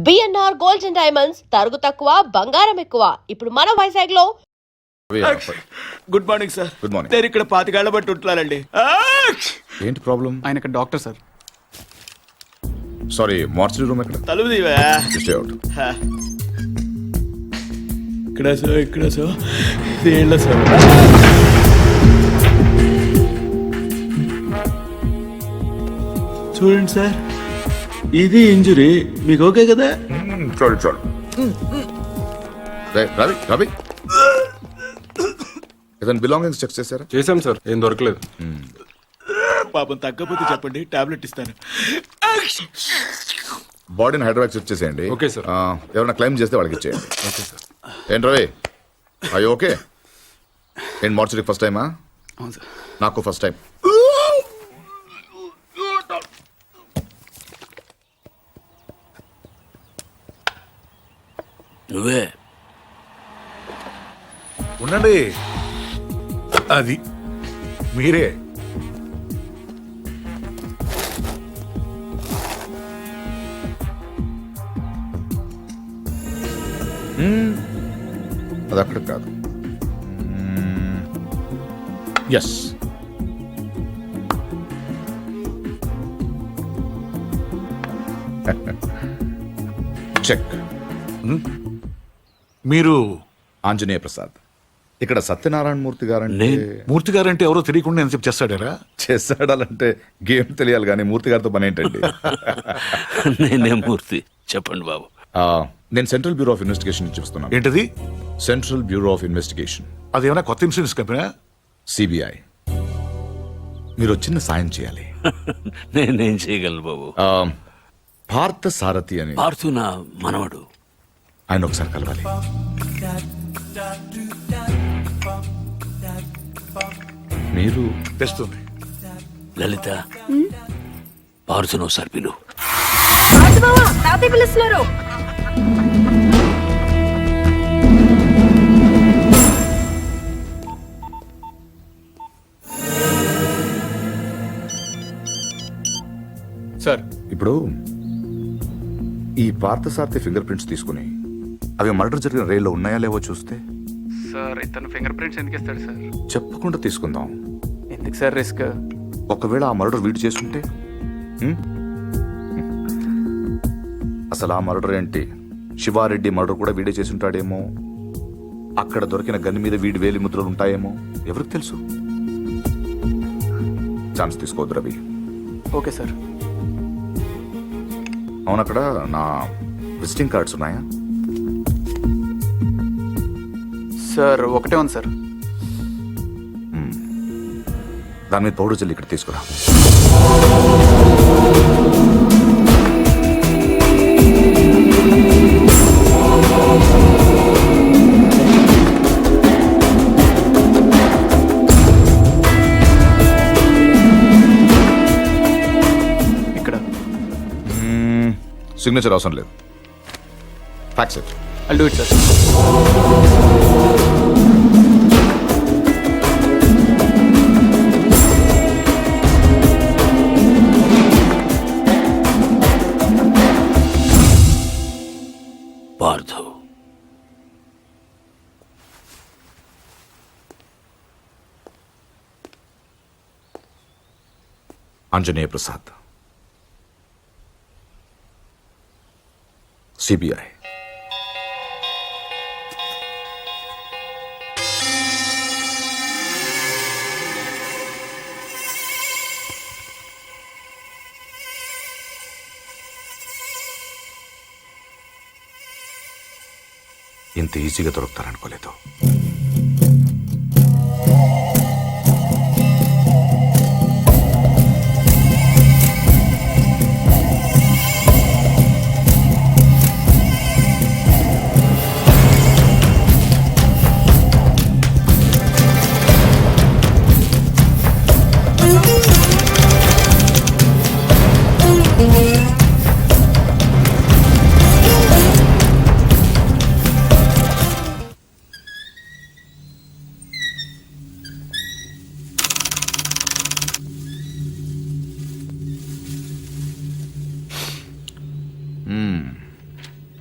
BNR gold and diamonds తరుగు తక్కువ బంగారం ఎక్కువ. ఇప్పుడు మన వైజాగ్ లో. Good morning sir. Good morning. నేను ఇక్కడ 25 ఏళ్ల బట్టి ఉంటున్నానండి. ఏంటి ప్రాబ్లం? ఆయన ఇక్కడ doctor sir. Sorry, mortuary room ఎక్కడ? తలుపు తీవా. Stay out. ఇక్కడ సార్, ఇక్కడ సార్, ఇదేళ్ళ సార్. చూడండి సార్, ఇది ఇంజురీ. మీకు ఓకే కదా? చూడు చూడు. రవి రవి, ఏదైనా బిలాంగింగ్స్ చెక్ చేశారా? చేశాం సార్, ఏం దొరకలేదు. పాపం తగ్గకపోతే చెప్పండి, టాబ్లెట్ ఇస్తాను. బాడీని హైదరాబాద్ చెక్ చేసేయండి. Okay sir. ఎవరైనా క్లైమ్ చేస్తే వాళ్ళకి ఇచ్చేయండి. Okay sir. ఏంటి రవి, అయ్యో ఓకే. ఏంటి మార్చరీకి ఫస్ట్ టైమా? అవును సార్. నాకు ఫస్ట్ టైం. నువ్వే ఉండండి, అది మీరే. అది అక్కడ కాదు. Yes, check. మీరు ఆంజనేయ ప్రసాద్. ఇక్కడ సత్యనారాయణ మూర్తి గారంటే మూర్తి గారంటే ఎవరో తెలియకుండా నేను చెప్పి చేస్తాడారా? చేస్తాడాలంటే గేమ్ తెలియాలి కానీ మూర్తి గారితో పని ఏంటండి? నేనే మూర్తి, చెప్పండి బాబు. నేను సెంట్రల్ బ్యూరో ఆఫ్ ఇన్వెస్టిగేషన్ నుంచి వస్తున్నాను. ఏంటది? సెంట్రల్ బ్యూరో ఆఫ్ ఇన్వెస్టిగేషన్, అదేమైనా కొత్త ఇన్సూరెన్స్ కంపెనీ? సిబిఐ. మీరు చిన్న సాయం చేయాలి. నేనేం చేయగలను బాబు? పార్థ సారథి అని, పార్థు నా మనవడు. ఆయన ఒకసారి కలవాలి. మీరు తెస్తుంది. లలిత, పార్థును ఒకసారి పిలు. పిలుస్తున్నారు. సార్, ఇప్పుడు ఈ పార్థసారథి ఫింగర్ ప్రింట్స్ తీసుకుని అవి మర్డర్ జరిగిన రైల్లో ఉన్నాయా లేవో చూస్తే. సార్ ఇతను ఫింగర్ ప్రింట్స్ ఎందుకు ఇస్తాడు సార్? చెప్పకుండా తీసుకుందాం. ఎందుకు సార్ రిస్క్? ఒకవేళ ఆ మర్డర్ వీడు చేసుకుంటే? అసలు ఆ మర్డర్ ఏంటి, శివారెడ్డి మర్డర్ కూడా వీడే చేసి ఉంటాడేమో. అక్కడ దొరికిన గన్ మీద వీడి వేలి ముద్రలు ఉంటాయేమో, ఎవరికి తెలుసు. ఛాన్స్ తీసుకోవద్దు రవి. Okay sir. అవును, అక్కడ నా విజిటింగ్ కార్డ్స్ ఉన్నాయా? సార్ ఒకటే ఉంది సార్. దాని మీద పౌడర్ జల్లి ఇక్కడ తీసుకురా. ఇక్కడ సిగ్నేచర్ అవసరం లేదు. Fax it. I'll do it, sir. Parthu, Anjaneya Prasad, CBI. ఇంత ఈజీగా దొరుకుతారనుకోలేదు.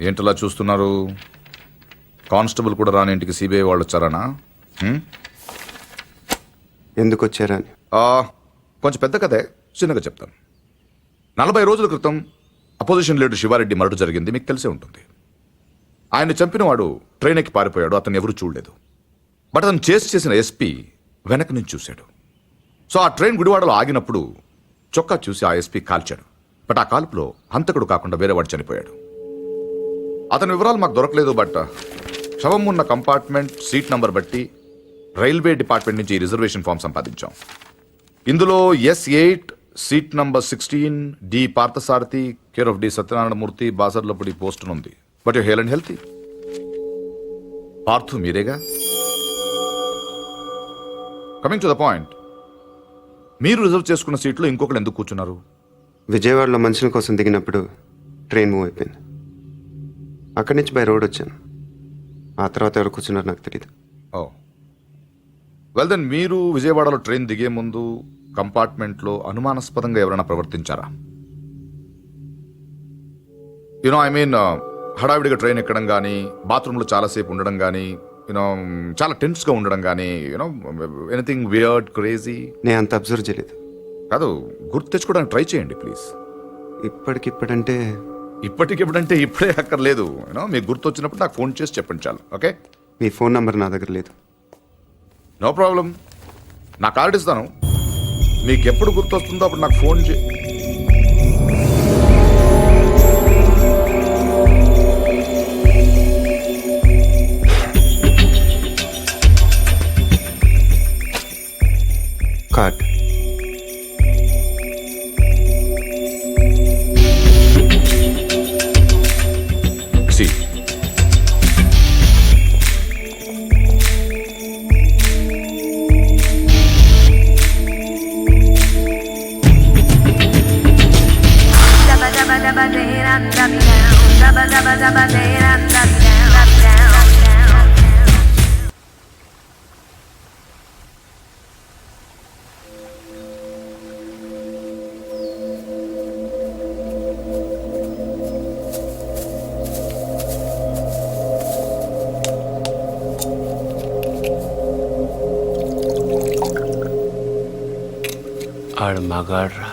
ఏంటలా చూస్తున్నారు? కానిస్టేబుల్ కూడా రాని ఇంటికి సిబిఐ వాళ్ళు వచ్చారనా? ఎందుకు వచ్చారని. కొంచెం పెద్ద కథే, చిన్నగా చెప్తాను. 40 రోజుల క్రితం అపోజిషన్ లీడర్ శివారెడ్డి మర్డర్ జరిగింది, మీకు తెలిసే ఉంటుంది. ఆయన చంపిన వాడు ట్రైన్ ఎక్కి పారిపోయాడు, అతను ఎవరూ చూడలేదు. బట్ అతను చేసిన ఎస్పీ వెనక నుంచి చూశాడు. సో ఆ ట్రైన్ గుడివాడలో ఆగినప్పుడు చొక్కా చూసి ఆ ఎస్పీ కాల్చాడు. బట్ ఆ కాల్పులో హంతకుడు కాకుండా వేరే వాడు చనిపోయాడు. అతని వివరాలు మాకు దొరకలేదు. బట్ శవం ఉన్న కంపార్ట్మెంట్ సీట్ నంబర్ బట్టి రైల్వే డిపార్ట్మెంట్ నుంచి రిజర్వేషన్ ఫామ్ సంపాదించాం. ఇందులో S8 seat number 16 D Parthasarathi care of D Satyanarayanamurthy Basarlapudi post ఉంది. But you hale and healthy. Parthu మీరేగా? కమింగ్ టు ద పాయింట్, మీరు రిజర్వ్ చేసుకున్న సీట్లో ఇంకొకరు ఎందుకు కూర్చున్నారు? విజయవాడలో మనుషుల కోసం దిగినప్పుడు ట్రైన్ మూవ్ అయిపోయింది. అక్కడి నుంచి బై రోడ్ వచ్చాను. ఆ తర్వాత ఎవరు కూర్చున్నారు నాకు తెలియదు. ఓ వెల్ దెన్, మీరు విజయవాడలో ట్రైన్ దిగే ముందు కంపార్ట్మెంట్లో అనుమానాస్పదంగా ఎవరైనా ప్రవర్తించారా? యూనో ఐ మీన్, హడావిడిగా ట్రైన్ ఎక్కడం కానీ, బాత్రూంలో చాలాసేపు ఉండడం కానీ, యూనో చాలా టెన్స్గా ఉండడం కానీ, యూనో ఎనీథింగ్ వియర్డ్ క్రేజీ? నేను అంత అబ్జర్వ్ చేయలేదు. కాదు, గుర్తు తెచ్చుకోవడానికి ట్రై చేయండి ప్లీజ్. ఇప్పటికిప్పుడంటే ఇప్పటికిప్పుడంటే ఇప్పుడే అక్కర్లేదు. యూనో మీకు గుర్తు వచ్చినప్పుడు నాకు ఫోన్ చేసి చెప్పండి చాలు. ఓకే? మీ ఫోన్ నంబర్ నా దగ్గర లేదు. నో ప్రాబ్లం, నా కార్డు ఇస్తాను. మీకు ఎప్పుడు గుర్తు వస్తుందో అప్పుడు నాకు ఫోన్ చే. కార్డ్. సి ఆడు మగాడ్రా.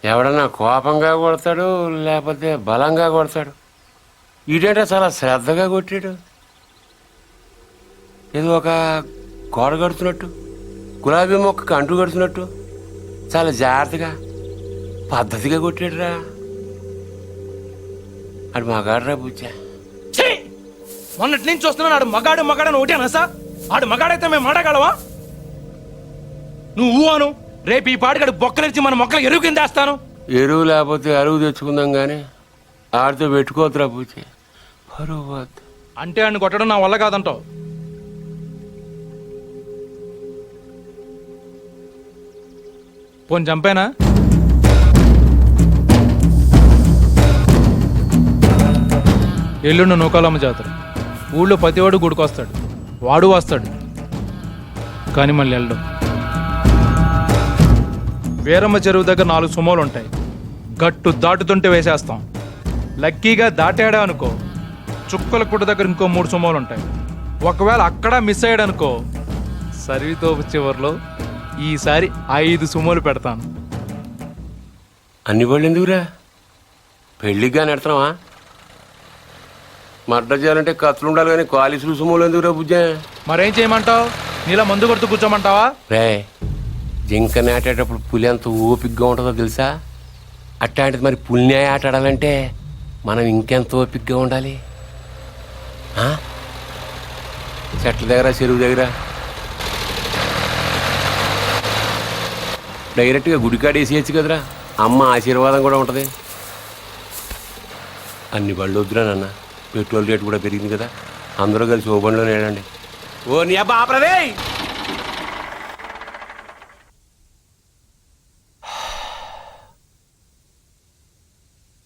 ఎవడన్నా కోపంగా కొడతాడు, లేకపోతే బలంగా కొడతాడు. ఈడేంటే చాలా శ్రద్ధగా కొట్టాడు. ఏదో ఒక గోడ కడుతున్నట్టు, గులాబీ మొక్కకు అంటు కడుతున్నట్టు చాలా జాగ్రత్తగా పద్ధతిగా కొట్టాడురా. ఆడు మగాడ్రా బుజ్జా. మొన్నటి నుంచి చూస్తున్నాను, ఆడు మగాడు మగాడని ఒకటేనా సార్? ఆడు మగాడైతే మేము మాడగలవా? నువ్వు అను, రేపు ఈ పాటికాడు బొక్కలిచ్చి మన మొక్కలు ఎరువు కింద వేస్తాను. ఎరువు లేకపోతే అరువు తెచ్చుకుందాం కానీ ఆడితో పెట్టుకోవద్దురా పూచి, పరువు వద్దు. అంటే ఆడిని కొట్టడం నా వల్ల కాదంటావు? పోని చంపేనా? ఎల్లుండి నూకాలమ్మ జాతర. ఊళ్ళో ప్రతివాడు గుడికొస్తాడు, వాడు వస్తాడు, కానీ మళ్ళీ వెళ్ళడం. వీరమ్మ చెరువు దగ్గర 4 సుమోలు ఉంటాయి. గట్టు దాటుతుంటే వేసేస్తాం. లక్కీగా దాటాడా అనుకో, చుక్కల గుట్ట దగ్గర ఇంకో 3 సుమోలు ఉంటాయి. ఒకవేళ అక్కడ మిస్ అయ్యాడనుకో, సర్వీతో చివరిలో ఈసారి 5 సుమోలు పెడతాను. అన్ని వాళ్ళు ఎందుకురా? పెళ్ళిగా నెడతావా? మర్డర్ చేయాలంటే కత్తులు ఉండాలి కానీ కాలీసులు సుమోలు ఎందుకురా బుజ్జా? మరేం చేయమంటావు? నీలా మందు కొడుతూ కూర్చోమంటావా? రే, జింక నాటేటప్పుడు పులి ఎంత ఓపికగా ఉంటుందో తెలుసా? అట్లాంటిది మరి పులిని ఆట ఆడాలంటే మనం ఇంకెంత ఓపికగా ఉండాలి. చెట్ల దగ్గర, చెరువు దగ్గర డైరెక్ట్గా గుడికాడ వేసేయచ్చు కదరా, అమ్మ ఆశీర్వాదం కూడా ఉంటుంది. అన్ని బళ్ళు వద్దురా నాన్న, పెట్రోల్ రేటు కూడా పెరిగింది కదా, అందరూ కలిసి ఓ బండిలో నేడండి. ఓ నీ అబ్బా ఆపరదే.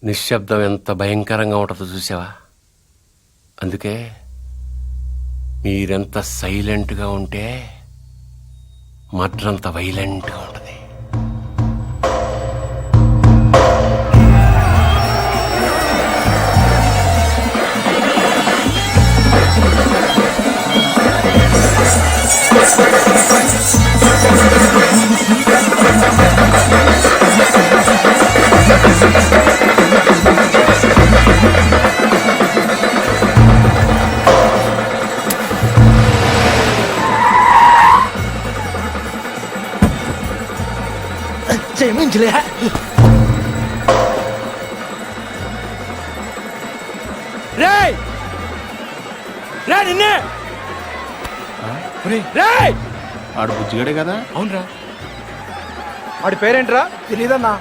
నిశ్శబ్దం ఎంత భయంకరంగా ఉంటుందో చూసావా? అందుకే మీరెంత సైలెంట్గా ఉంటే మర్డర్ అంత వైలెంట్గా ఉంటుంది. దించలే. రేయ్ రే నిన్నే రేయ్. ఆడు బుజ్జిగాడే కదా. అవునరా. వాడి పేరేంట్రా? తెలీదన్నా.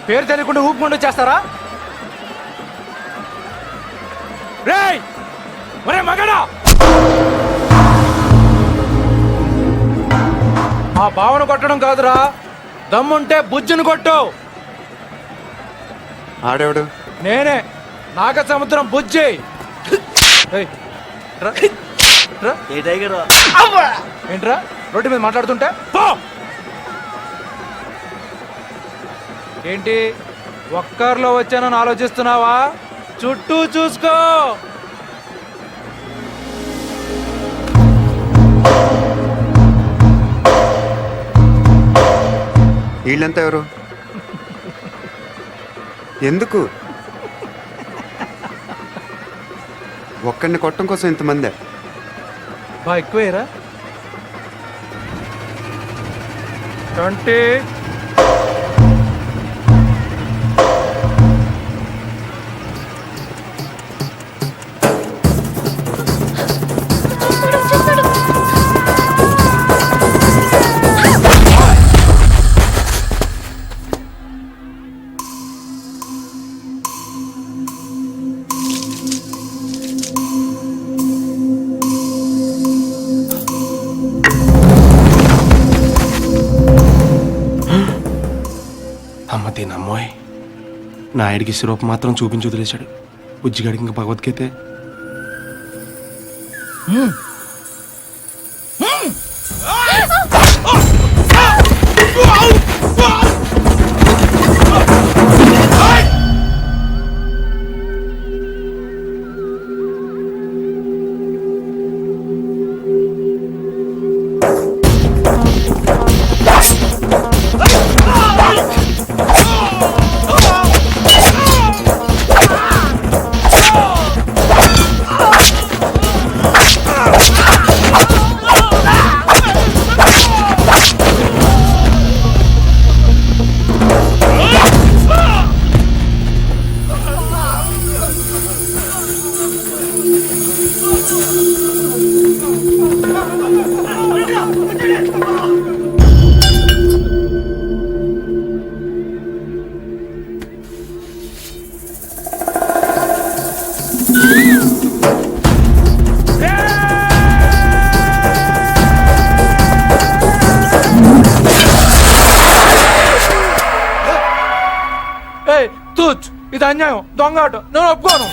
పేరు తెలియకుండా ఊపుకుండా వచ్చేస్తారా? రేయ్ ఒరే మగడా, ఆ భావన కొట్టడం కాదురా, దమ్ముంటే బుజ్జును కొట్టు. ఆడేవాడు? నేనే, నాగ సముద్రం బుజ్జి. ఏయ్, రా, రా. ఏంట్రా రోడ్డు మీద మాట్లాడుతుంటే? పో. ఏంటి ఒక్కర్లో వచ్చానని ఆలోచిస్తున్నావా? చుట్టూ చూసుకో. వీళ్ళంతా ఎవరు? ఎందుకు ఒక్కడిని కొట్టడం కోసం ఇంతమందే? బా ఎక్కువేరా. 20. అమ్మ దీనమ్మోయ్, నాయుడికి సిరూప్ మాత్రం చూపించి వదిలేశాడు. బుజ్జిగాడికి ఇంకా భగవద్గీతే. తూచ్, ఇది అన్యాయం, దొంగాట, నేను ఒప్పుకోను.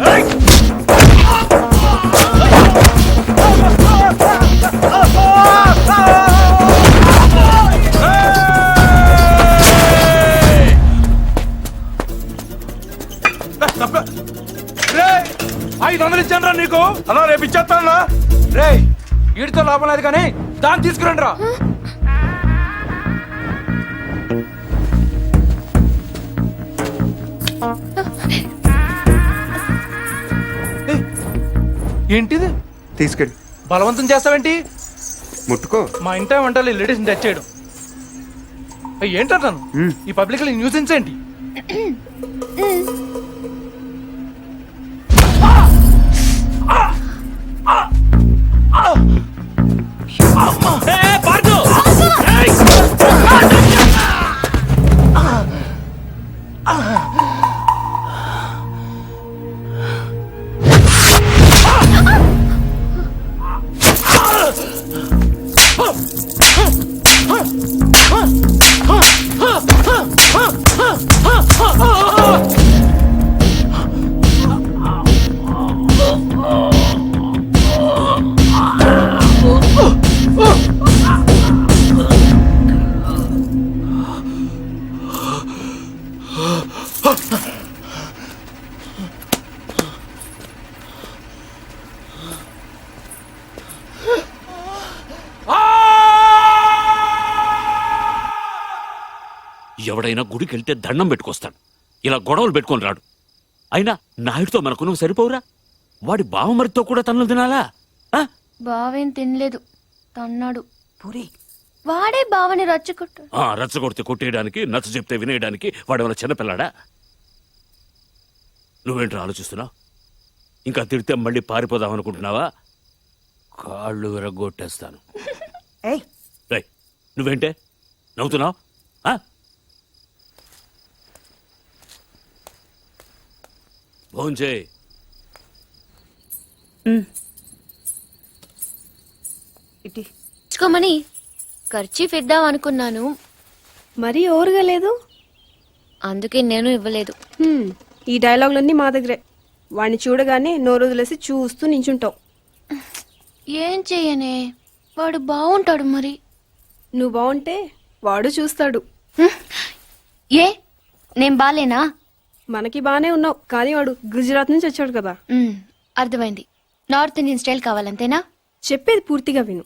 రేయ్, 500 ఇచ్చాను రా నీకు. అలా రేపు ఇచ్చేస్తాను. రే వీడితో లాభం లేదు కానీ దాన్ని తీసుకురండి రా. ఏంటిది? తీసుకెళ్ళి బలవంతం చేస్తావేంటి? ముట్టుకో. మా ఇంట వంటలు లేడీస్ని టచ్ చేయడం ఏంటంటాను? ఈ పబ్లిక్ న్యూసెన్స్ ఏంటి? ఎవడైనా గుడికి వెళ్తే దండం పెట్టుకొస్తాడు, ఇలా గొడవలు పెట్టుకొని రాడు. అయినా నాయుడితో మనకును సరిపోవురా? వాడి బావమరితో కూడా తన్నులు తినాలా? బావేం తినలేదు తన్నాడు పూరి వాడే బావని రచ్చుకుంటాడు. రచ్చగొడితే కొట్టేయడానికి, నచ్చ చెప్తే వినేయడానికి వాడేమైనా చిన్నపిల్లాడా? నువ్వేంట్రా ఆలోచిస్తున్నావు? ఇంకా తిడితే మళ్ళీ పారిపోదాం అనుకుంటున్నావా? కాళ్ళు విరగొట్టేస్తాను. రేయ్, నువ్వేంటే నవ్వుతున్నావు? భోంచేయ్. ఇచ్చుకోమని ఖర్చీఫ్ ఇద్దాం అనుకున్నాను, మరీ ఓరుగా లేదు. అందుకే నేను ఇవ్వలేదు. ఈ డైలాగులన్నీ మా దగ్గరే. వాడిని చూడగానే నోరు వదిలేసి చూస్తూ నించుంటావు. ఏం చెయ్యనే, వాడు బాగుంటాడు. మరి నువ్వు బాగుంటే వాడు చూస్తాడు. ఏ నేను బాలేనా? మనకి బానే ఉన్నావు, కానీ వాడు గుజరాత్ నుంచి వచ్చాడు కదా. అర్థమైంది. నార్త్ ఇండియన్ స్టైల్ కావాలంతేనా? చెప్పేది పూర్తిగా విను.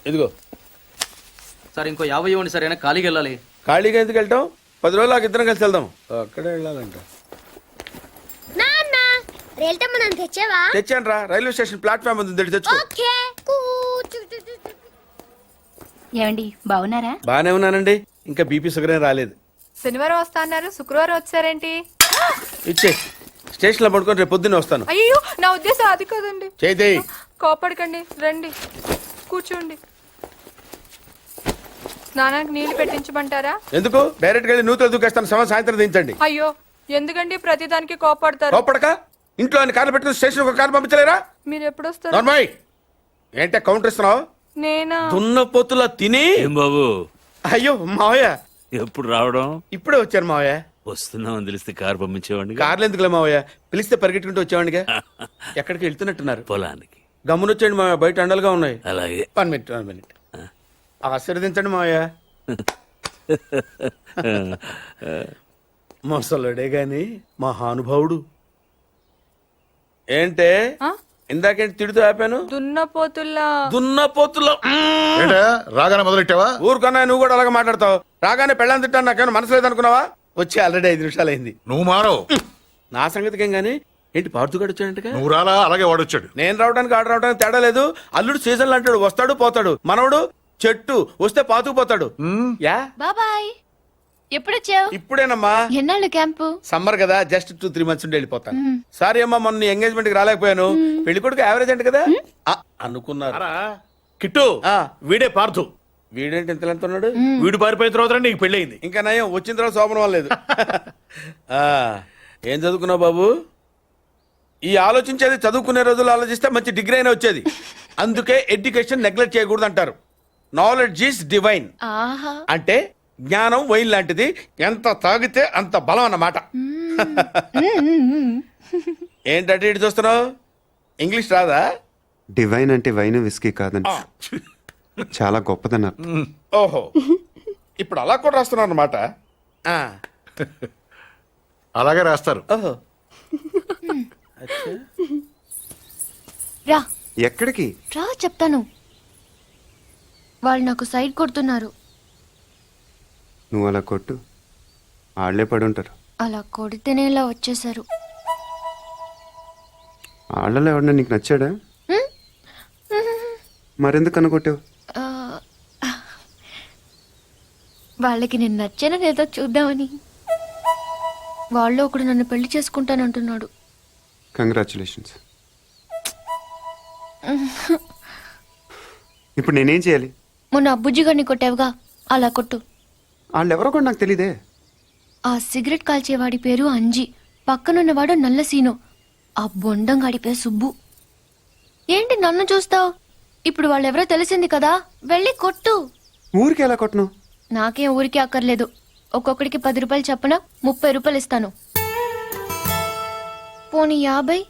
ఇదిగో సార్ ఇంకో 50 ఇవ్వండి సార్, అయినా ఖాళీకి వెళ్ళాలి. ఖాళీగా ఎందుకు వెళ్తాం? 10 రోజులు నాకు ఇద్దరం కలిసి వెళ్దాం. అక్కడే వెళ్ళాలంట. తెచ్చాను రా, రైల్వే స్టేషన్ ప్లాట్ఫామ్ ఉంది, తెచ్చుకో. ఏమండి బాగున్నారా? బానే ఉన్నానండి. ఇంకా బీపీ షుగర్ ఏం రాలేదు. శనివారం వస్తా అన్నారు, శుక్రవారం వచ్చారేంటి? ఇచ్చే స్టేషన్ లో పడుకొని రేపు పొద్దున్నే వస్తాను. అయ్యో నా ఉద్దేశం అది కాదండి. చేయి. కోపడకండి, రండి కూర్చోండి. స్నానానికి నీళ్లు పెట్టించమంటారా? ఎందుకు? డైరెక్ట్ గా వెళ్ళి నూతులు దూకేస్తాను. సాయంత్రం దించండి. అయ్యో ఎందుకండి ప్రతిదానికి కోపడతారు? కోపడక ఇంట్లో అన్ని కార్లు పెట్టుకుని స్టేషన్ ఒక కారు పంపించలేరా? మీరు ఎప్పుడు వస్తారు? నార్మల్ ఏంటే కౌంటర్ ఇస్తున్నావు? నేనా? దున్న పొత్తులా తిని. ఏం బాబు, అయ్యో మావయ్య ఎప్పుడు రావడం? ఇప్పుడే వచ్చారు మావయ్య. వస్తున్నామని తెలిస్తే కారు పంపించేవాడిని. కార్లు ఎందుకులే మావయ్య, పిలిస్తే పరిగెట్టుకుంటూ వచ్చేవాడిగా. ఎక్కడికి వెళ్తున్నట్టున్నారు? పొలానికి. గమ్మునొచ్చేయండి మావయ్య, బయట అండలుగా ఉన్నాయి. అలాగే. 1 మినిట్. ఆశీర్వదించండి మావయ్య. మొసలుడే గాని మహానుభావుడు. ఏంటే ఇందాకేంటి తిడుతూ ఆపాను? దున్నపోతుల్లో రాగానే మొదలెట్టావా? ఊరుకన్నా నువ్వు కూడా అలాగే మాట్లాడతావు. రాగానే పెళ్ళని తిట్టాను, నాకేమైనా మనసు లేదనుకున్నావా? వచ్చి ఆల్రెడీ 5 నిమిషాలు అయింది. నువ్వు మారవు. నా సంగతికేం గానీ ఏంటి పాడుతుగాడు వచ్చాడంటగా? నువ్వు రాలా, అలాగే వాడొచ్చాడు. నేను రావడానికి ఆడ రావడానికి తేడా లేదు. అల్లుడు సీజన్ అంటాడు, వస్తాడు పోతాడు. మనవడు చెట్టు వస్తే పాతుకుపోతాడు. యా బాబాయ్, ఎప్పుడొచ్చావు? ఇప్పుడేనమ్మా. ఎన్నాళ్ళు క్యాంపు? సమ్మర్ కదా, జస్ట్ 2-3 మంత్స్ ఉండి వెళ్ళిపోతాను. సారీ అమ్మా, మొన్న ఎంగేజ్మెంట్ కి రాలేకపోయాను. పెళ్లి కొడుకు యావరేజ్ అంటే కదా అనుకున్నారు. కిట్టు, వీడే పార్థు. వీడేంటి ఇంత ఉన్నాడు? వీడు పారిపోయిన తర్వాత నీకు పెళ్ళయింది. ఇంకా నయం, వచ్చిన తర్వాత శోభనం లేదు. ఏం చదువుకున్నావు బాబు? ఈ ఆలోచించేది చదువుకునే రోజులు ఆలోచిస్తే మంచి డిగ్రీ అయినా వచ్చేది. అందుకే ఎడ్యుకేషన్ నెగ్లెక్ట్ చేయకూడదు అంటారు. Knowledge is divine. అంటే జ్ఞానం వైన్ లాంటిది, ఎంత తాగితే అంత బలం అన్నమాట. ఏంటంటే ఇటు చూస్తున్నావు? ఇంగ్లీష్ రాదా? డివైన్ అంటే వైన్ విస్కీ కాదండి, చాలా గొప్పదన్నారు. ఓహో, ఇప్పుడు అలా కూడా రాస్తున్నావు అన్నమాట. అలాగే రాస్తారు. ఓహో, రా. ఎక్కడికి రా చెప్తాను. వాళ్ళు నాకు సైడ్ కొడుతున్నారు. నువ్వు అలా కొట్టు, ఆళ్లే పడి ఉంటారు. అలా కొడితేనే ఇలా వచ్చేసారు. ఆళ్ళలో ఎవడన్నా నీకు నచ్చాడా? మరెందుకు అనుకొట్టావు? వాళ్ళకి నేను నచ్చానని ఏదో చూద్దామని. వాళ్ళు ఒకడు నన్ను పెళ్లి చేసుకుంటానంటున్నాడు. కంగ్రాచులేషన్స్. ఇప్పుడు నేనేం చేయాలి? మొన్న బుజ్జిగాడిని కొట్టావుగా, అలా కొట్టు. వాళ్ళెవరో కూడా నాకు తెలీదే. ఆ సిగరెట్ కాల్చేవాడి పేరు అంజి, పక్కనున్నవాడు నల్ల సీను, ఆ బొండంగాడి పేరు సుబ్బు. ఏంటి నన్ను చూస్తావు? ఇప్పుడు వాళ్ళెవరో తెలిసింది కదా, వెళ్ళి కొట్టు. ఊరికి ఎలా కొట్టను? నాకేం ఊరికి అక్కర్లేదు. ఒక్కొక్కడికి 10 రూపాయలు చప్పున 30 రూపాయలు ఇస్తాను. పోనీ 50?